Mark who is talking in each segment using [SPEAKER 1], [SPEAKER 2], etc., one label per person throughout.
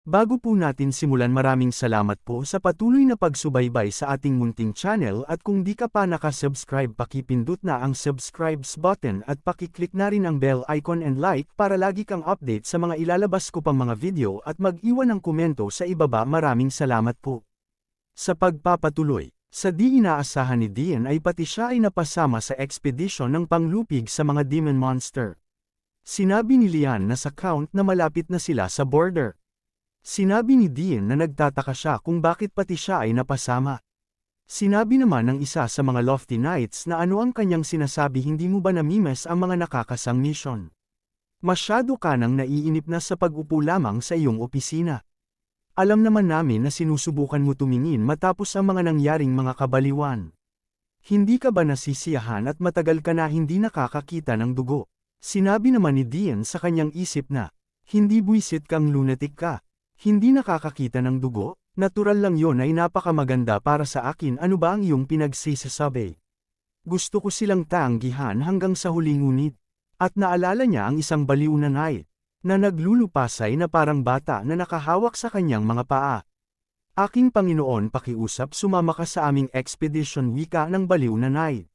[SPEAKER 1] Bago po natin simulan, maraming salamat po sa patuloy na pagsubaybay sa ating munting channel, at kung di ka pa nakasubscribe, pakipindot na ang subscribes button at pakiclick na rin ang bell icon and like para lagi kang update sa mga ilalabas ko pang mga video, at mag-iwan ng komento sa ibaba. Maraming salamat po. Sa pagpapatuloy, sa di inaasahan ni Dian ay pati siya ay napasama sa expedition ng panglupig sa mga demon monster. Sinabi ni Lian na sa count na malapit na sila sa border. Sinabi ni Dian na nagtataka siya kung bakit pati siya ay napasama. Sinabi naman ng isa sa mga Lofty Knights na ano ang kanyang sinasabi, hindi mo ba namimiss ang mga nakakasang mission? Masyado ka nang naiinip na sa pag-upo lamang sa iyong opisina. Alam naman namin na sinusubukan mo tumingin matapos ang mga nangyaring mga kabaliwan. Hindi ka ba nasisiyahan at matagal ka na hindi nakakakita ng dugo? Sinabi naman ni Dian sa kanyang isip na, hindi buwisit kang lunatic ka. Hindi nakakakita ng dugo? Natural lang yon, ay napakamaganda para sa akin. Ano ba ang iyong pinagsisasabi? Gusto ko silang tanggihan hanggang sa huli, ngunit. At naalala niya ang isang baliw na knight, na naglulupasay na parang bata na nakahawak sa kanyang mga paa. Aking Panginoon, pakiusap, sumama ka sa aming expedition, wika ng baliw na knight.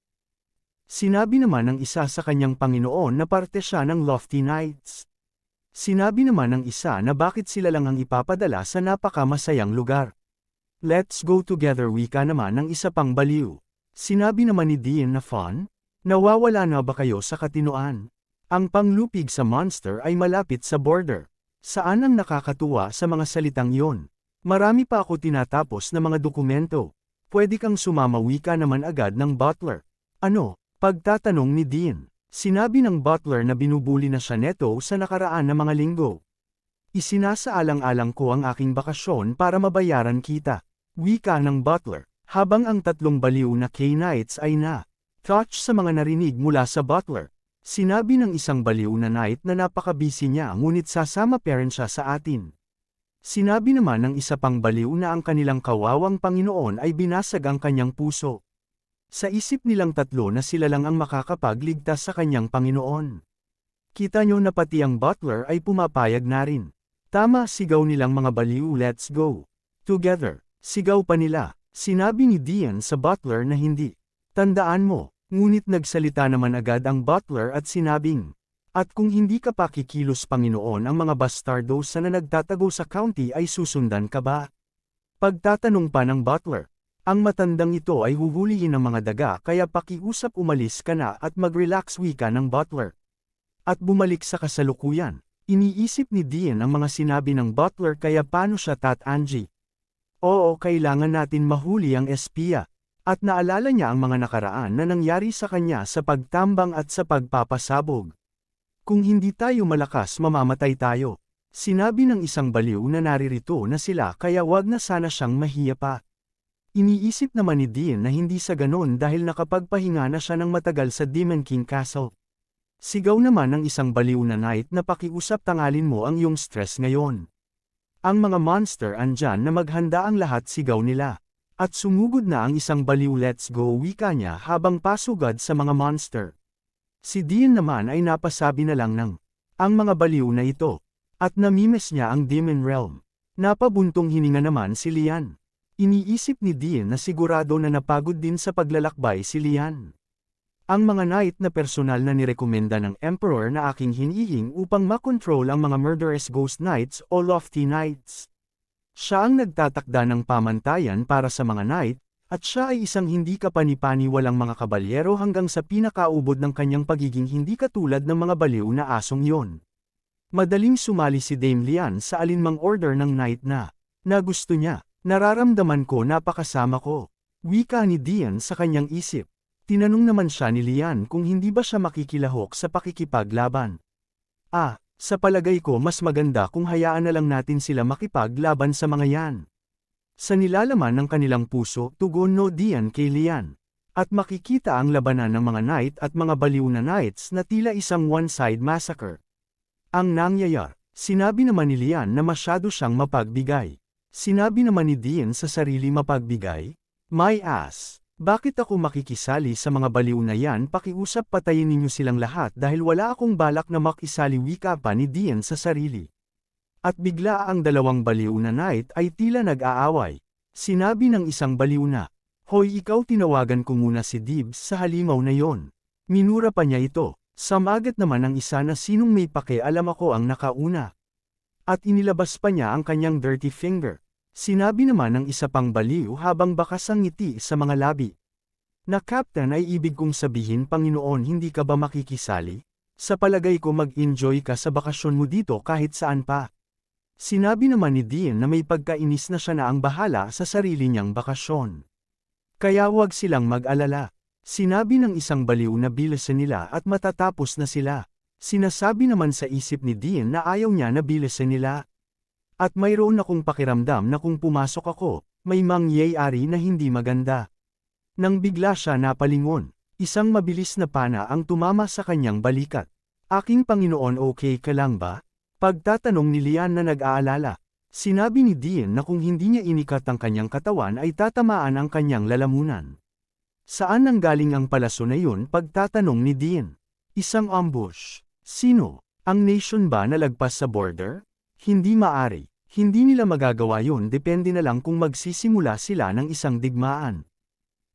[SPEAKER 1] Sinabi naman ng isa sa kanyang Panginoon na parte siya ng Lofty Knights. Sinabi naman ng isa na bakit sila lang ang ipapadala sa napakamasayang lugar. Let's go together, wika naman ng isa pang baliw. Sinabi naman ni Dian na fun, nawawala na ba kayo sa katinoan? Ang panglupig sa monster ay malapit sa border. Saan ang nakakatuwa sa mga salitang yon? Marami pa ako tinatapos na mga dokumento. Pwede kang sumama, wika naman agad ng butler. Ano? Pagtatanong ni Dian. Sinabi ng butler na binubuli na siya neto sa nakaraan na mga linggo. Isinasaalang-alang ko ang aking bakasyon para mabayaran kita, wika ng butler, habang ang tatlong baliw na K-Knights ay na-touch sa mga narinig mula sa butler. Sinabi ng isang baliw na knight na napaka-busy niya, ngunit sasama pa rin siya sa atin. Sinabi naman ng isa pang baliw na ang kanilang kawawang Panginoon ay binasag ang kanyang puso. Sa isip nilang tatlo na sila lang ang makakapagligtas sa kanyang Panginoon. Kita nyo na pati ang butler ay pumapayag na rin. Tama, sigaw nilang mga baliw, let's go together. Sigaw pa nila. Sinabi ni Dian sa butler na hindi. Tandaan mo, ngunit nagsalita naman agad ang butler at sinabing, at kung hindi ka pa kikilos, Panginoon, ang mga bastardos na nagtatago sa county ay susundan ka ba? Pagtatanong pa ng butler. Ang matandang ito ay huhulihin ng mga daga, kaya pakiusap umalis ka na at mag-relax, wika ng butler. At bumalik sa kasalukuyan. Iniisip ni Dian ang mga sinabi ng butler, kaya paano siya tatangi? Oo, kailangan natin mahuli ang espiya. At naalala niya ang mga nakaraan na nangyari sa kanya sa pagtambang at sa pagpapasabog. Kung hindi tayo malakas, mamamatay tayo. Sinabi ng isang baliw na naririto na sila, kaya wag na sana siyang mahiya pa. Iniisip naman ni Dian na hindi sa ganon dahil nakapagpahinga na siya ng matagal sa Demon King Castle. Sigaw naman ng isang baliw na knight na pakiusap, tangalin mo ang iyong stress ngayon. Ang mga monster andyan na maghanda ang lahat, sigaw nila. At sumugod na ang isang baliw, let's go, wika niya habang pasugad sa mga monster. Si Dian naman ay napasabi na lang ng ang mga baliw na ito. At namimiss niya ang Demon Realm. Napabuntong hininga naman si Lian. Iniisip ni Dian na sigurado na napagod din sa paglalakbay si Lian. Ang mga knight na personal na nirekomenda ng Emperor na aking hinihing upang makontrol ang mga murderous ghost knights o Lofty Knights. Siya ang nagtatakda ng pamantayan para sa mga knight, at siya ay isang hindi kapani-pani walang mga kabalyero hanggang sa pinakaubod ng kanyang pagiging hindi katulad ng mga baliw na asong yon. Madaling sumali si Dame Lian sa alinmang order ng knight na gusto niya. Nararamdaman ko napakasama ko, wika ni Dian sa kanyang isip. Tinanong naman siya ni Lian kung hindi ba siya makikilahok sa pakikipaglaban. Sa palagay ko mas maganda kung hayaan na lang natin sila makipaglaban sa mga yan. Sa nilalaman ng kanilang puso, tugon no Dian kay Lian. At makikita ang labanan ng mga knight at mga baliw na knights na tila isang one-side massacre. Ang nangyayari, sinabi naman ni Lian na masyado siyang mapagbigay. Sinabi naman ni Dian sa sarili, mapagbigay? My ass! Bakit ako makikisali sa mga baliw na yan? Pakiusap, patayin ninyo silang lahat dahil wala akong balak na makisali, wika pa ni Dian sa sarili. At bigla ang dalawang baliw na knight ay tila nag-aaway. Sinabi ng isang baliw na, "Hoy, ikaw, tinawagan ko muna si Dibs sa halimaw na yon." Minura pa niya ito. Samagat naman ang isa na sinong may pake-alam ako ang nakauna. At inilabas pa niya ang kanyang dirty finger. Sinabi naman ng isa pang baliw habang bakas ang ngiti sa mga labi. Na Captain, ay ibig kong sabihin, Panginoon, hindi ka ba makikisali? Sa palagay ko mag-enjoy ka sa bakasyon mo dito kahit saan pa. Sinabi naman ni Dean na may pagkainis na siya na ang bahala sa sarili niyang bakasyon. Kaya huwag silang mag-alala. Sinabi ng isang baliw na bilisan nila at matatapos na sila. Sinasabi naman sa isip ni Dean na ayaw niya na bilisan nila. At mayroon akong pakiramdam na kung pumasok ako, may mangyayari na hindi maganda. Nang bigla siya napalingon, isang mabilis na pana ang tumama sa kanyang balikat. "Aking Panginoon, okay ka lang ba?" Pagtatanong ni Lian na nag-aalala. Sinabi ni Dean na kung hindi niya inikat ang kanyang katawan ay tatamaan ang kanyang lalamunan. Saan nanggaling ang palaso na yun? Pagtatanong ni Dean. Isang ambush. Sino? Ang nation ba na lagpas sa border? Hindi maari. Hindi nila magagawa yun, depende na lang kung magsisimula sila ng isang digmaan.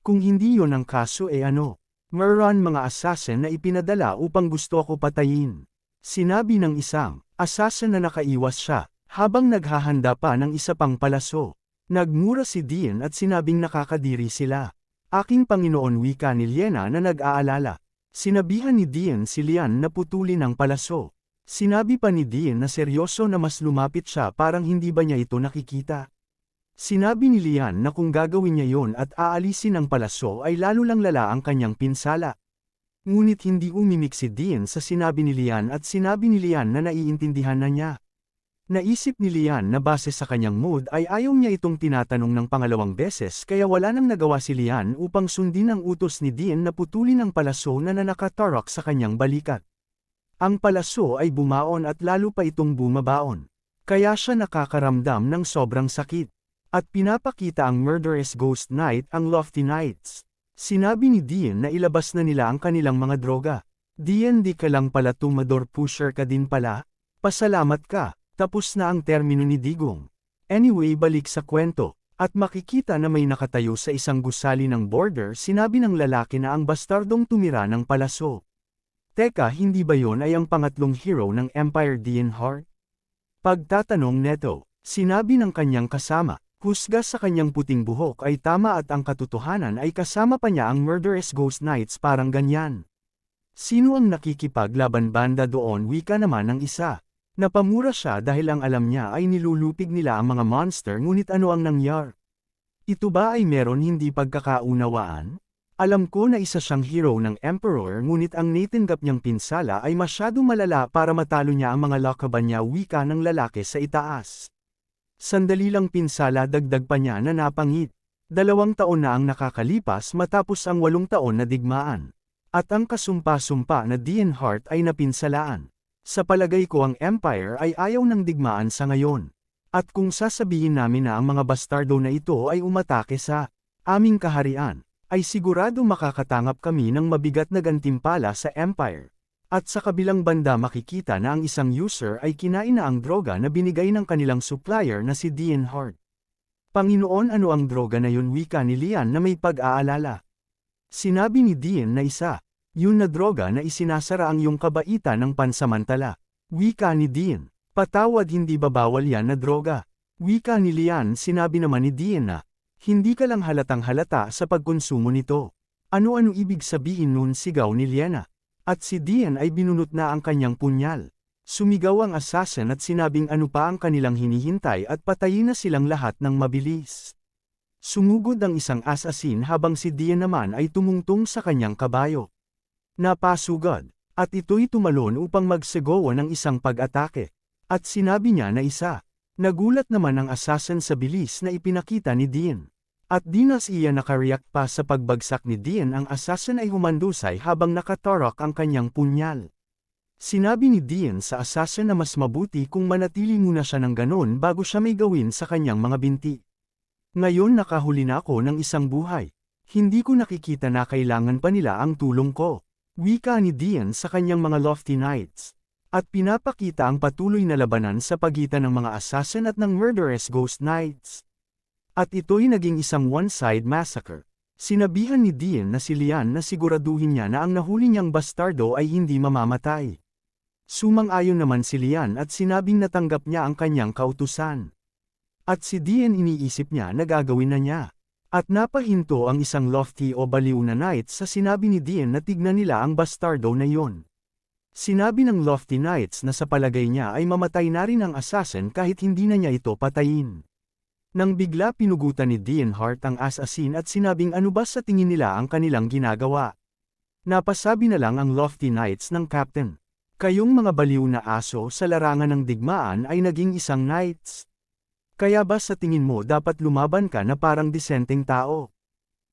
[SPEAKER 1] Kung hindi yon ang kaso, ano? Meron mga assassin na ipinadala upang gusto ako patayin. Sinabi ng isang assassin na nakaiwas siya, habang naghahanda pa ng isa pang palaso. Nagmura si Dean at sinabing nakakadiri sila. "Aking Panginoon," wika ni Liena na nag-aalala. Sinabihan ni Dean si Lian na putulin ang palaso. Sinabi pa ni Dean na seryoso na mas lumapit siya, parang hindi ba niya ito nakikita. Sinabi ni Lian na kung gagawin niya yon at aalisin ang palaso ay lalo lang lala ang kanyang pinsala. Ngunit hindi umimik si Dean sa sinabi ni Lian at sinabi ni Lian na naiintindihan na niya. Naisip ni Lian na base sa kanyang mood ay ayaw niya itong tinatanong ng pangalawang beses, kaya wala nang nagawa si Lian upang sundin ang utos ni Dean na putulin ang palaso na nakatarok sa kanyang balikat. Ang palaso ay bumaon at lalo pa itong bumabaon. Kaya siya nakakaramdam ng sobrang sakit. At pinapakita ang murderous ghost knight, ang Lofty Knights. Sinabi ni Dean na ilabas na nila ang kanilang mga droga. "Dean, di ka lang pala tumador, pusher ka din pala? Pasalamat ka. Tapos na ang termino ni Digong." Anyway, balik sa kwento. At makikita na may nakatayo sa isang gusali ng border. Sinabi ng lalaki na ang bastardong tumira ng palaso. "Teka, hindi ba yon ay ang pangatlong hero ng Empire, Dean Hart?" Pagtatanong neto, sinabi ng kanyang kasama, husga sa kanyang puting buhok ay tama at ang katotohanan ay kasama pa niya ang murderous ghost knights, parang ganyan. "Sino ang nakikipaglaban banda doon?" wika naman ng isa. Napamura siya dahil ang alam niya ay nilulupig nila ang mga monster, ngunit ano ang nangyari? Ito ba ay meron hindi pagkakaunawaan? "Alam ko na isa siyang hero ng Emperor, ngunit ang natanggap niyang pinsala ay masyado malala para matalo niya ang mga lakaban niya," wika ng lalaki sa itaas. Sandali lang pinsala, dagdag pa niya na napangit. 2 taon na ang nakakalipas matapos ang 8 taon na digmaan. At ang kasumpa-sumpa na Dean Hart ay napinsalaan. Sa palagay ko ang Empire ay ayaw ng digmaan sa ngayon. At kung sasabihin namin na ang mga bastardo na ito ay umatake sa aming kaharian, ay sigurado makakatangap kami ng mabigat na gantimpala sa Empire. At sa kabilang banda makikita na ang isang user ay kinain na ang droga na binigay ng kanilang supplier na si Dean Hart. "Panginoon, ano ang droga na yun?" wika ni Lian na may pag-aalala. Sinabi ni Dean na isa. "Yun na droga na isinasara ang iyong kabaitan ng pansamantala." Wika ni Dean. "Patawad, hindi ba bawal yan na droga?" Wika ni Lian. Sinabi naman ni Dean na, "Hindi ka lang halatang halata sa pagkonsumo nito." "Ano-ano ibig sabihin nun?" sigaw ni Liana. At si Dean ay binunot na ang kanyang punyal. Sumigaw ang assassin at sinabing ano pa ang kanilang hinihintay at patayin na silang lahat ng mabilis. Sumugod ang isang assassin habang si Dean naman ay tumungtong sa kanyang kabayo. Napasugod, at ito'y tumalon upang magsegowa ng isang pag-atake. At sinabi niya na isa. Nagulat naman ang assassin sa bilis na ipinakita ni Dean. At di na siya nakariyak pa sa pagbagsak ni Dean, ang assassin ay humandusay habang nakatarok ang kanyang punyal. Sinabi ni Dean sa assassin na mas mabuti kung manatili muna siya ng ganon bago siya may gawin sa kanyang mga binti. "Ngayon nakahuli na ako ng isang buhay. Hindi ko nakikita na kailangan pa nila ang tulong ko." Wika ni Dean sa kanyang mga Lofty Knights. At pinapakita ang patuloy na labanan sa pagitan ng mga assassin at ng murderous ghost knights. At ito'y naging isang one-side massacre. Sinabihan ni Dean na si Lian na siguraduhin niya na ang nahuli niyang bastardo ay hindi mamamatay. Sumang-ayon naman si Lian at sinabing natanggap niya ang kanyang kautusan. At si Dean iniisip niya na gagawin na niya. At napahinto ang isang lofty o baliw na knight sa sinabi ni Dean na tignan nila ang bastardo na yon. Sinabi ng lofty knights na sa palagay niya ay mamatay na rin ang assassin kahit hindi na niya ito patayin. Nang bigla pinugutan ni Dean Hart ang assassin at sinabing ano ba sa tingin nila ang kanilang ginagawa. Napasabi na lang ang lofty knights ng captain. Kayong mga baliw na aso sa larangan ng digmaan ay naging isang knights. Kaya ba sa tingin mo dapat lumaban ka na parang disenteng tao?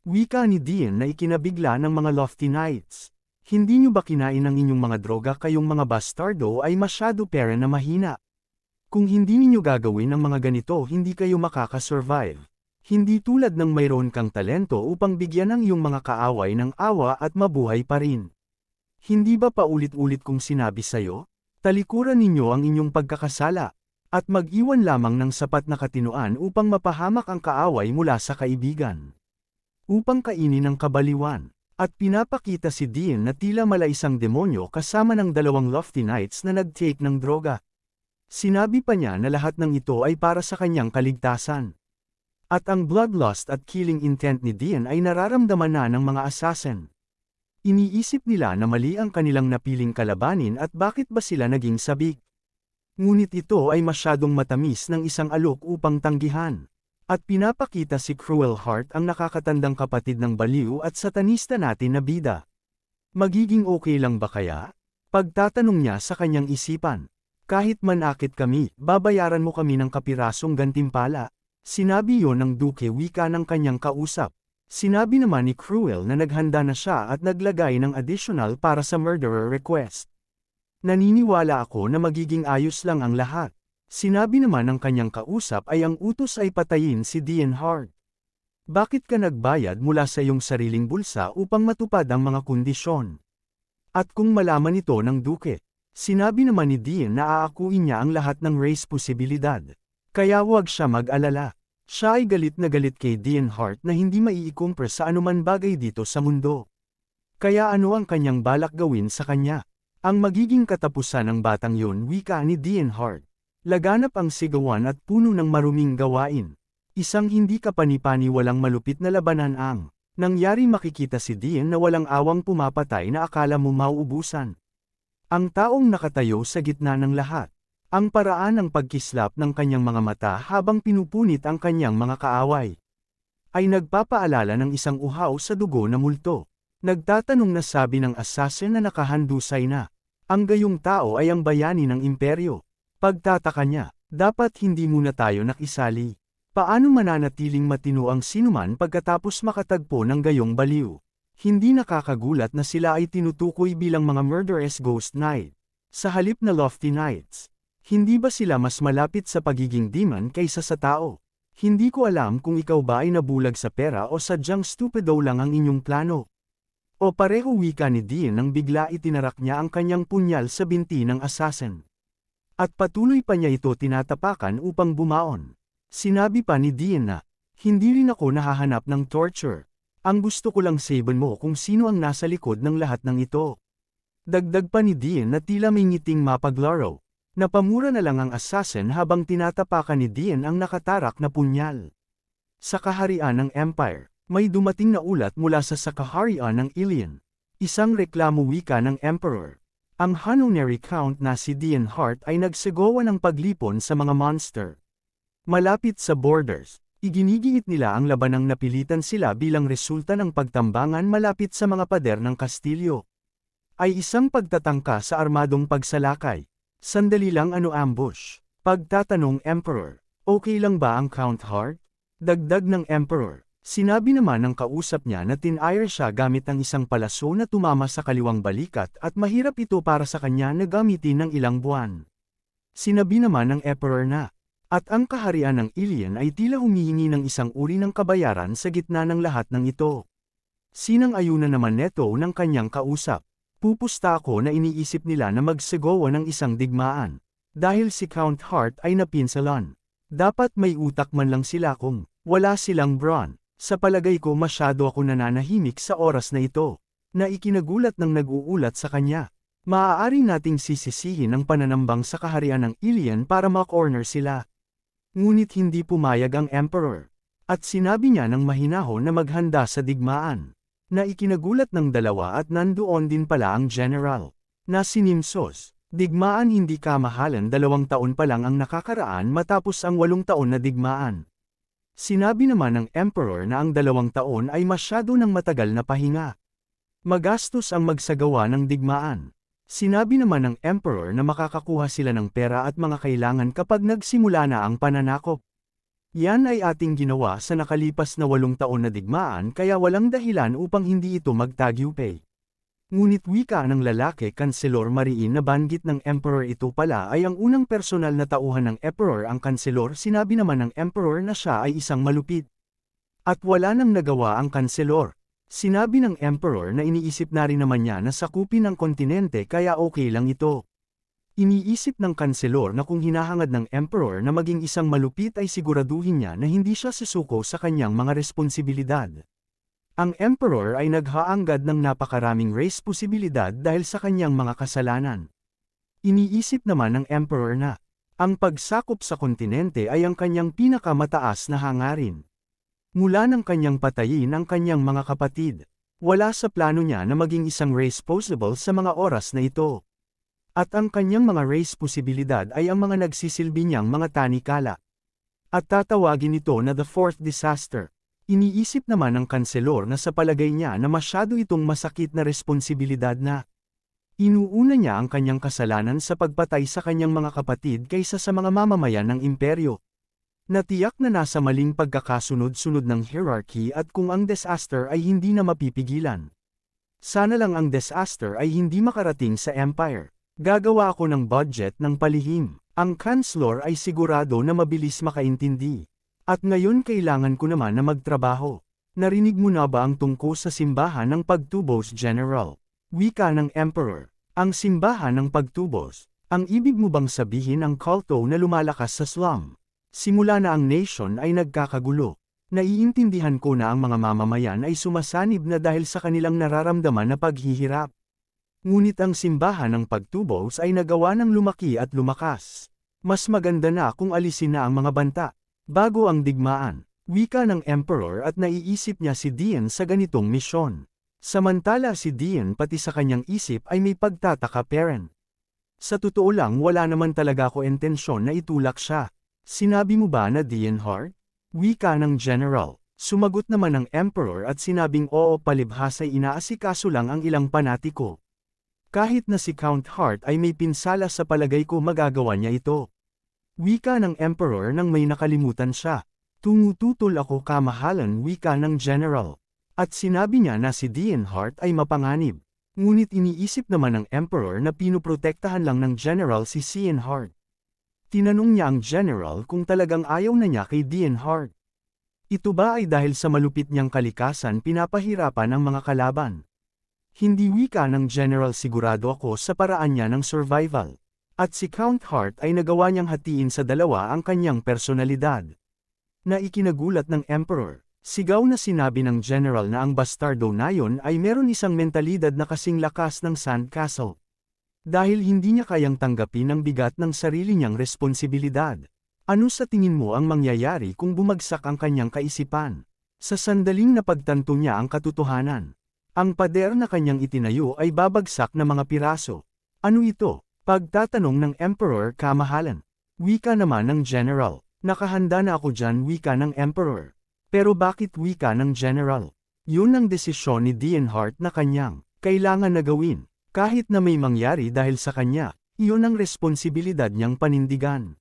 [SPEAKER 1] Wika ni Dean na ikinabigla ng mga lofty knights. Hindi nyo ba kinain ang inyong mga droga kayong mga bastardo ay masyado pera na mahina? Kung hindi ninyo gagawin ang mga ganito hindi kayo makakasurvive. Hindi tulad ng mayroon kang talento upang bigyan ang iyong mga kaaway ng awa at mabuhay pa rin. Hindi ba paulit-ulit kong sinabi sa'yo? Talikuran ninyo ang inyong pagkakasala. At mag-iwan lamang ng sapat na katinoan upang mapahamak ang kaaway mula sa kaibigan. Upang kainin ang kabaliwan. At pinapakita si Dean na tila mala isang demonyo kasama ng dalawang lofty knights na nag-take ng droga. Sinabi pa niya na lahat ng ito ay para sa kanyang kaligtasan. At ang bloodlust at killing intent ni Dean ay nararamdaman na ng mga assassin. Iniisip nila na mali ang kanilang napiling kalabanin at bakit ba sila naging sabik. Ngunit ito ay masyadong matamis ng isang alok upang tanggihan. At pinapakita si Cruel Heart ang nakakatandang kapatid ng baliw at satanista natin na bida. Magiging okay lang ba kaya? Pagtatanong niya sa kanyang isipan. Kahit manakit kami, babayaran mo kami ng kapirasong gantimpala. Sinabi yon ng Duke wika ng kanyang kausap. Sinabi naman ni Cruel na naghanda na siya at naglagay ng additional para sa murderer request. Naniniwala ako na magiging ayos lang ang lahat. Sinabi naman ng kanyang kausap ay ang utos ay patayin si Dean Hart. Bakit ka nagbayad mula sa iyong sariling bulsa upang matupad ang mga kondisyon? At kung malaman ito ng Duke, sinabi naman ni Dean na aakuin niya ang lahat ng race posibilidad. Kaya huwag siya mag-alala. Siya ay galit na galit kay Dean Hart na hindi maiikumpre sa anuman bagay dito sa mundo. Kaya ano ang kanyang balak gawin sa kanya? Ang magiging katapusan ng batang yun wika ni Dean Hart. Laganap ang sigawan at puno ng maruming gawain. Isang hindi kapanipani walang malupit na labanan ang nangyari makikita si Dean na walang awang pumapatay na akala mo mauubusan. Ang taong nakatayo sa gitna ng lahat. Ang paraan ng pagkislap ng kanyang mga mata habang pinupunit ang kanyang mga kaaway. Ay nagpapaalala ng isang uhaw sa dugo na multo. Nagtatanong na sabi ng assassin na nakahandusay na. Ang gayong tao ay ang bayani ng imperyo. Pagtataka niya, dapat hindi muna tayo nakisali. Paano mananatiling matino ang sinuman pagkatapos makatagpo ng gayong baliw? Hindi nakakagulat na sila ay tinutukoy bilang mga murderous ghost knight. Sa halip na lofty knights. Hindi ba sila mas malapit sa pagiging demon kaysa sa tao? Hindi ko alam kung ikaw ba ay nabulag sa pera o sadyang stupido lang ang inyong plano. O pareho wika ni Dean nang bigla itinarak niya ang kanyang punyal sa binti ng assassin. At patuloy pa niya ito tinatapakan upang bumaon. Sinabi pa ni Dean na, hindi rin ako nahahanap ng torture. Ang gusto ko lang sabihin mo kung sino ang nasa likod ng lahat ng ito. Dagdag pa ni Dean na tila may ngiting mapaglaro. Napamura na lang ang assassin habang tinatapakan ni Dean ang nakatarak na punyal. Sa kaharian ng Empire, may dumating na ulat mula sa kaharian ng Ilion. Isang reklamo wika ng Emperor. Ang honorary count na si Dean Hart ay nagsagawa ng paglipon sa mga monster. Malapit sa borders, iginigiit nila ang labanang napilitan sila bilang resulta ng pagtambangan malapit sa mga pader ng Kastilyo. Ay isang pagtatangka sa armadong pagsalakay. Sandali lang ano ambush? Pagtatanong Emperor, okay lang ba ang Count Hart? Dagdag ng Emperor. Sinabi naman ng kausap niya na tinire siya gamit ang isang palaso na tumama sa kaliwang balikat at mahirap ito para sa kanya na gamitin ng ilang buwan. Sinabi naman ng Emperor na, at ang kaharian ng Ilion ay tila humihingi ng isang uri ng kabayaran sa gitna ng lahat ng ito. Sinang-ayunan naman neto ng kanyang kausap. Pupusta ako na iniisip nila na magsagawa ng isang digmaan. Dahil si Count Hart ay napinsalan. Dapat may utak man lang sila kung wala silang brawn. Sa palagay ko masyado ako nananahimik sa oras na ito, na ikinagulat ng nag-uulat sa kanya. Maaari nating sisisihin ang pananambang sa kaharian ng alien para ma-corner sila. Ngunit hindi pumayag ang Emperor. At sinabi niya ng mahinahon na maghanda sa digmaan. Na ikinagulat ng dalawa at nandoon din pala ang General. Na si Nimsos, digmaan hindi kamahalan 2 taon pa lang ang nakakaraan matapos ang 8 taon na digmaan. Sinabi naman ng Emperor na ang 2 taon ay masyado ng matagal na pahinga. Magastos ang magsagawa ng digmaan. Sinabi naman ng Emperor na makakakuha sila ng pera at mga kailangan kapag nagsimula na ang pananakop. Yan ay ating ginawa sa nakalipas na 8 taon na digmaan kaya walang dahilan upang hindi ito magtagumpay. Ngunit wika ng lalaki Kanselor Mariin na banggit ng Emperor ito pala ay ang unang personal na tauhan ng Emperor ang Kanselor sinabi naman ng Emperor na siya ay isang malupit. At wala nang nagawa ang Kanselor. Sinabi ng Emperor na iniisip na rin naman niya na sakupin ang kontinente kaya okay lang ito. Iniisip ng Kanselor na kung hinahangad ng Emperor na maging isang malupit ay siguraduhin niya na hindi siya susuko sa kanyang mga responsibilidad. Ang Emperor ay naghaanggad ng napakaraming race posibilidad dahil sa kanyang mga kasalanan. Iniisip naman ng Emperor na ang pagsakop sa kontinente ay ang kanyang pinakamataas na hangarin. Mula ng kanyang patayin ang kanyang mga kapatid, wala sa plano niya na maging isang race possible sa mga oras na ito. At ang kanyang mga race posibilidad ay ang mga nagsisilbi niyang mga tanikala. At tatawagin ito na the fourth disaster. Iniisip naman ng Kanselor na sa palagay niya na masyado itong masakit na responsibilidad na inuuna niya ang kanyang kasalanan sa pagpatay sa kanyang mga kapatid kaysa sa mga mamamayan ng imperyo. Natiyak na nasa maling pagkakasunod-sunod ng hierarchy at kung ang disaster ay hindi na mapipigilan. Sana lang ang disaster ay hindi makarating sa empire. Gagawa ako ng budget ng palihim. Ang Chancellor ay sigurado na mabilis makaintindi. At ngayon kailangan ko naman na magtrabaho. Narinig mo na ba ang tungkol sa simbahan ng pagtubos, General? Wika ng Emperor. Ang simbahan ng pagtubos. Ang ibig mo bang sabihin ang kulto na lumalakas sa slum? Simula na ang nation ay nagkakagulo. Naiintindihan ko na ang mga mamamayan ay sumasanib na dahil sa kanilang nararamdaman na paghihirap. Ngunit ang simbahan ng pagtubos ay nagawa ng lumaki at lumakas. Mas maganda na kung alisin na ang mga banta. Bago ang digmaan, wika ng Emperor at naiisip niya si Dian sa ganitong misyon. Samantala si Dian pati sa kanyang isip ay may pagtataka parent. Sa totoo lang wala naman talaga ko intensyon na itulak siya. Sinabi mo ba na Dian Hart? Wika ng General. Sumagot naman ng Emperor at sinabing oo palibhas ay inaasikaso lang ang ilang panatiko. Kahit na si Count Hart ay may pinsala sa palagay ko magagawa niya ito. Wika ng Emperor nang may nakalimutan siya. Tumututol ako kamahalan wika ng General. At sinabi niya na si Dian Hart ay mapanganib. Ngunit iniisip naman ng Emperor na pinuprotektahan lang ng General si Dian Hart. Tinanong niya ang General kung talagang ayaw na niya kay Dian Hart. Ito ba ay dahil sa malupit niyang kalikasan pinapahirapan ang mga kalaban? Hindi wika ng General sigurado ako sa paraan niya ng survival. At si Count Hart ay nagawa niyang hatiin sa dalawa ang kanyang personalidad. Na ikinagulat ng Emperor, sigaw na sinabi ng General na ang bastardo na yon ay meron isang mentalidad na kasing lakas ng Sandcastle. Dahil hindi niya kayang tanggapin ang bigat ng sarili niyang responsibilidad. Ano sa tingin mo ang mangyayari kung bumagsak ang kanyang kaisipan? Sa sandaling napagtanto niya ang katotohanan. Ang pader na kanyang itinayo ay babagsak na mga piraso. Ano ito? Pagtatanong ng Emperor kamahalan. Wika naman ng General. Nakahanda na ako dyan wika ng Emperor. Pero bakit wika ng General? Yun ang desisyon ni Dian Hart na kanyang kailangan na gawin. Kahit na may mangyari dahil sa kanya, iyon ang responsibilidad niyang panindigan.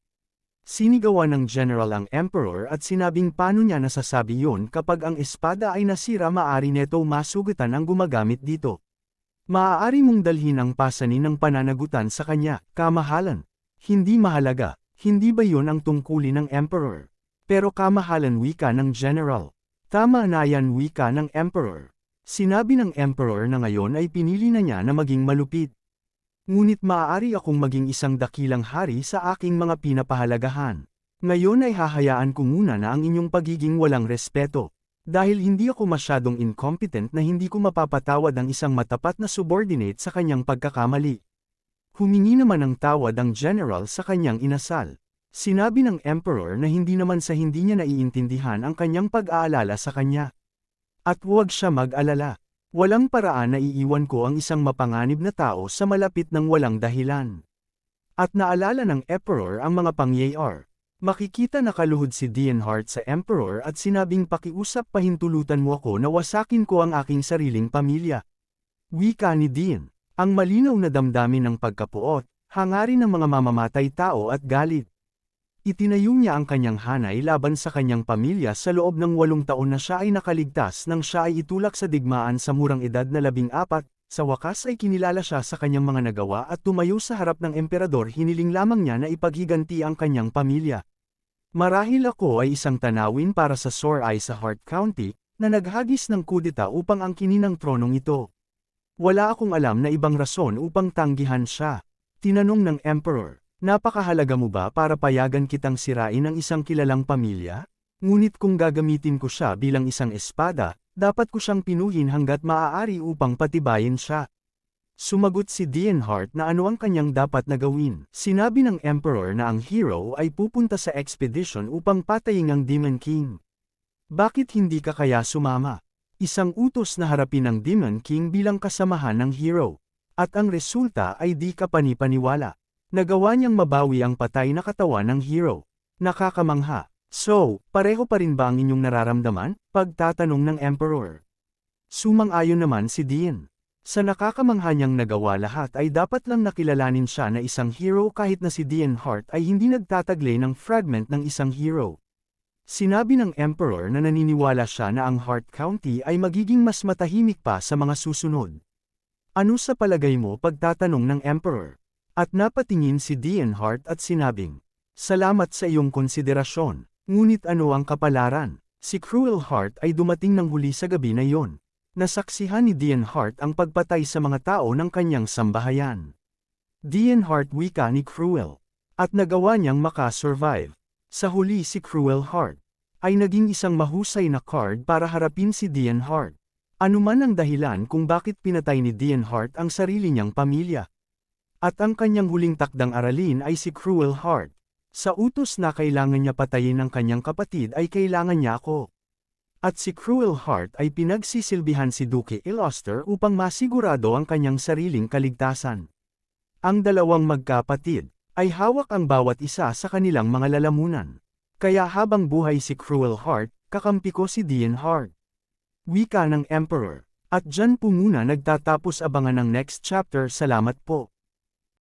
[SPEAKER 1] Sinigawan ng General ang Emperor at sinabing paano niya nasasabi yun kapag ang espada ay nasira maari neto masugatan ang gumagamit dito. Maaari mong dalhin ang pasanin ng pananagutan sa kanya, kamahalan. Hindi mahalaga, hindi ba yun ang tungkulin ng Emperor? Pero kamahalan wika ng General. Tama na yan wika ng Emperor. Sinabi ng Emperor na ngayon ay pinili na niya na maging malupit. Ngunit maaari akong maging isang dakilang hari sa aking mga pinapahalagahan. Ngayon ay hahayaan ko muna na ang inyong pagiging walang respeto. Dahil hindi ako masyadong incompetent na hindi ko mapapatawad ang isang matapat na subordinate sa kanyang pagkakamali. Humingi naman ng tawad ang general sa kanyang inasal. Sinabi ng Emperor na hindi naman sa hindi niya naiintindihan ang kanyang pag-aalala sa kanya. At huwag siya mag-alala. Walang paraan na iiwan ko ang isang mapanganib na tao sa malapit ng walang dahilan. At naalala ng Emperor ang mga pangyayar. Makikita nakaluhod si Dienhart sa Emperor at sinabing pakiusap pahintulutan mo ako na wasakin ko ang aking sariling pamilya. Wika ni Dien, ang malinaw na damdamin ng pagkapuot, hangarin ng mga mamamatay tao at galit. Itinayo niya ang kanyang hanay laban sa kanyang pamilya sa loob ng 8 taon na siya ay nakaligtas nang siya ay itulak sa digmaan sa murang edad na 14, sa wakas ay kinilala siya sa kanyang mga nagawa at tumayo sa harap ng emperador hiniling lamang niya na ipaghiganti ang kanyang pamilya. Marahil ako ay isang tanawin para sa Sorai sa Hart County, na naghagis ng kudeta upang angkinin ang tronong ito. Wala akong alam na ibang rason upang tanggihan siya. Tinanong ng Emperor, napakahalaga mo ba para payagan kitang sirain ang isang kilalang pamilya? Ngunit kung gagamitin ko siya bilang isang espada, dapat ko siyang pinuhin hanggat maaari upang patibayin siya. Sumagot si Dienhart na ano ang kanyang dapat na gawin. Sinabi ng Emperor na ang hero ay pupunta sa expedition upang patayin ang Demon King. Bakit hindi ka kaya sumama? Isang utos na harapin ang Demon King bilang kasamahan ng hero. At ang resulta ay di ka panipaniwala. Nagawa niyang mabawi ang patay na katawan ng hero. Nakakamangha. So, pareho pa rin ba ang inyong nararamdaman? Pagtatanong ng Emperor. Sumang-ayon naman si Dien. Sa nakakamangha niyang nagawa lahat ay dapat lang nakilalanin siya na isang hero kahit na si Dienhart ay hindi nagtataglay ng fragment ng isang hero. Sinabi ng Emperor na naniniwala siya na ang Hart County ay magiging mas matahimik pa sa mga susunod. Ano sa palagay mo? Pagtatanong ng Emperor. At napatingin si Dienhart at sinabing, salamat sa iyong konsiderasyon, ngunit ano ang kapalaran? Si Cruel Heart ay dumating ng huli sa gabi na iyon. Nasaksihan ni Dienhart ang pagpatay sa mga tao ng kanyang sambahayan. Dienhart wika ni Cruel. At nagawa niyang makasurvive. Sa huli si Cruel Heart ay naging isang mahusay na card para harapin si Dienhart. Ano man ang dahilan kung bakit pinatay ni Dienhart ang sarili niyang pamilya. At ang kanyang huling takdang aralin ay si Cruel Heart. Sa utos na kailangan niya patayin ang kanyang kapatid ay kailangan niya ako. At si Cruel Heart ay pinagsisilbihan si Duke Iloster upang masigurado ang kanyang sariling kaligtasan. Ang dalawang magkapatid ay hawak ang bawat isa sa kanilang mga lalamunan. Kaya habang buhay si Cruel Heart, kakampi ko si Dienhart. Wika ng Emperor. At dyan po muna nagtatapos, abangan ng next chapter. Salamat po.